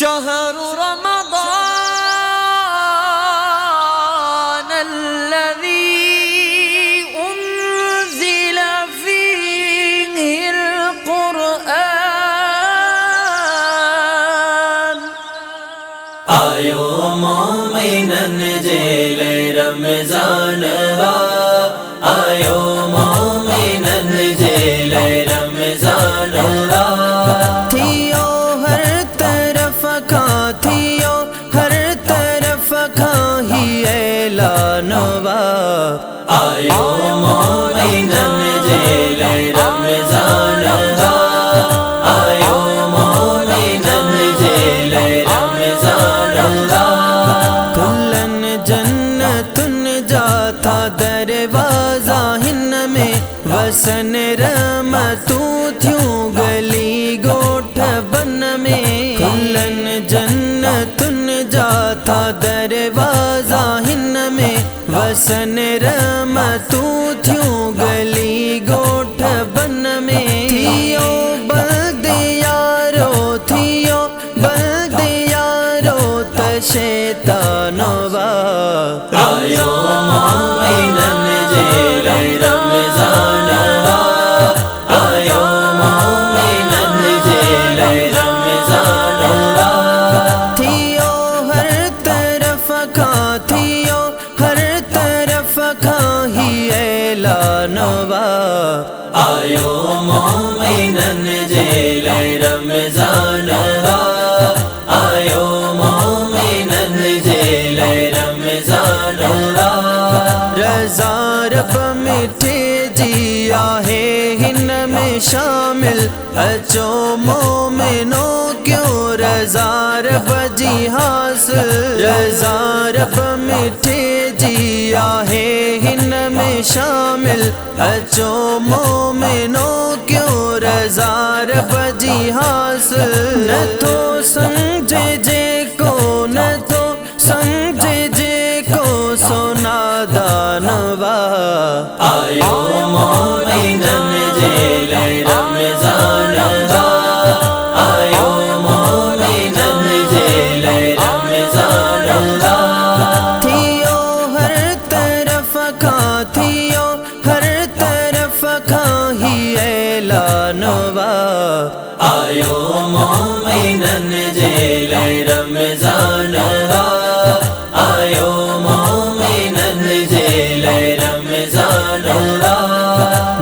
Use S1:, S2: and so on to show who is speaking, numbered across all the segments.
S1: شهر رمضان الذي أنزل فيه القرآن
S2: آيو مومنن جيل رمضان آيو مومنن جيل رمضان
S1: थियो हर तरफ खां ही ऐलानवा
S2: आयो मोमिनन जेल रमज़ान आयो मोमिनन जेल रमज़ान
S1: कुल्लन जन्नतुन जाता दरवाजा हिन में वसन रहमतू थियूं गली गोठ बन में कुल्लन जन्नतुन जाता दरवाजा हिन में वसन रहमतू थियूं गली गोठ बन में थियो बल्द यारो त शैतानवा
S2: आयो मोमिनन जेल रमज़ान आयो मोमिनन जेल रमज़ान
S1: थियो हर तरफ खां ही ऐलानवा
S2: आयो मोमिनन जेल रमज़ान आयो मोमिनन जेल रमज़ान
S1: रज़ा रब मिठे जिया है हिन में शामिल अचो मोमिनो क्यों रज़ा रब जी हासिल रज़ा रब मिठे जिया है हिन में शामिल अचो मोमिनो क्यों रज़ा रब जी हासिल न तो समझे जे को सोना दानवा
S2: आयो मोमिनन जेल रमज़ान आयो मोमिनन जेल रमज़ान
S1: थियो हर तरफ खां ही ऐलानवा
S2: आयो मोमिनन जेल रमज़ान आयो मोमिनन जेल रमज़ान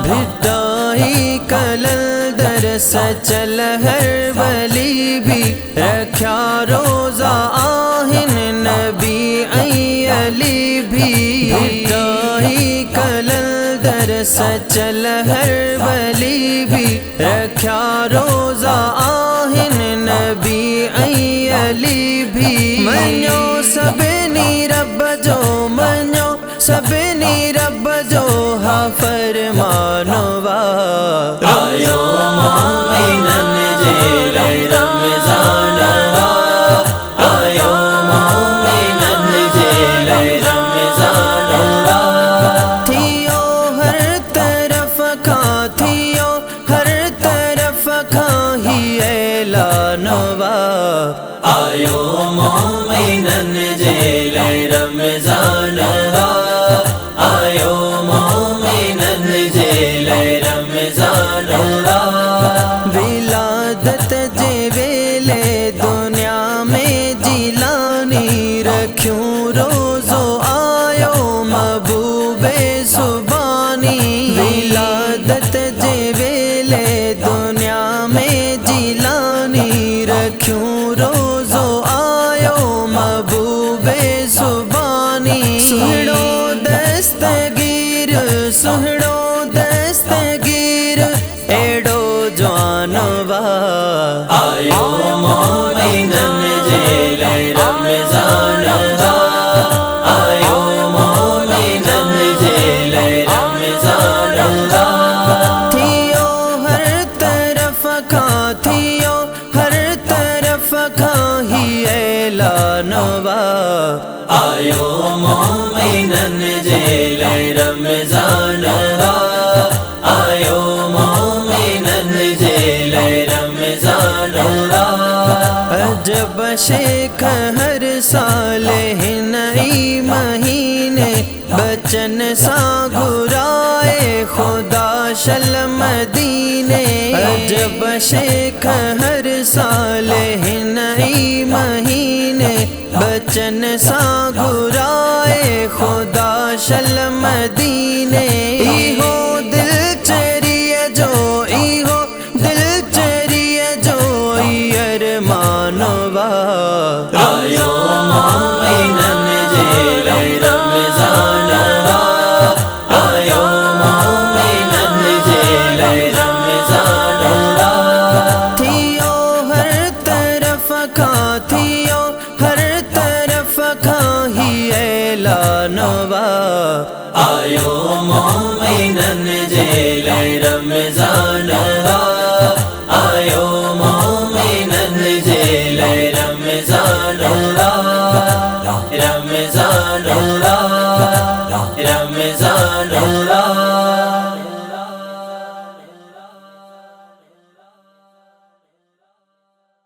S1: भिटाई कलंदर सचल हर वली भी रख्या रोजा आहिन नबी अली भी भिटाई कलंदर सचल हर वली भी रख्या रोजा आहिन नबी अली भी मनो सबनी रब जो हा फरमानवा
S2: आयो मोमिनन जेल रमज़ान आयो मोमिनन जेल रमज़ान
S1: थियो हर तरफ खां ही ऐलानवा
S2: आयो मोमिनन जेल रमज़ान आयो मोमिनन जेल रमज़ान
S1: विलादत जे वेले दुनिया में जिलानी रख्यूं रोज़ो आयो महबूबे सुबानी विलादत जे वेले दुनिया में जिलानी रख्यूं रोज़ो आयो महबूबे सुबानी सुहिणो दस्तगीर एड़ो जवानवा
S2: आयो मोमिनन जेल रमज़ान आयो मोमिनन जेल रमज़ान
S1: थियो हर तरफ खां ही ऐलानवा
S2: आयो मोमिनन जेल रमज़ान आयो मोमिनन जेल रमज़ान
S1: अजब शेख हर साल नई महीने बचन सा घुराए खुदा शल मदीने। अजब शेख हर साल नई महीने बचन सा घुराए खुदा शल मदीने। इहो दिल चरिए जो इहो दिल चरिए जो अरमानवा।
S2: आयो मोमिनन जेले रमज़ानवा, आयो मोमिनन जेले रमज़ानवा।
S1: थियो हर तरफ का थियो हर तरफ का ही ऐलानवा।
S2: आयो मोमिनन जेले रमज़ानवा, आयो मोमिनन जेले रमज़ानवा, रमज़ानवा।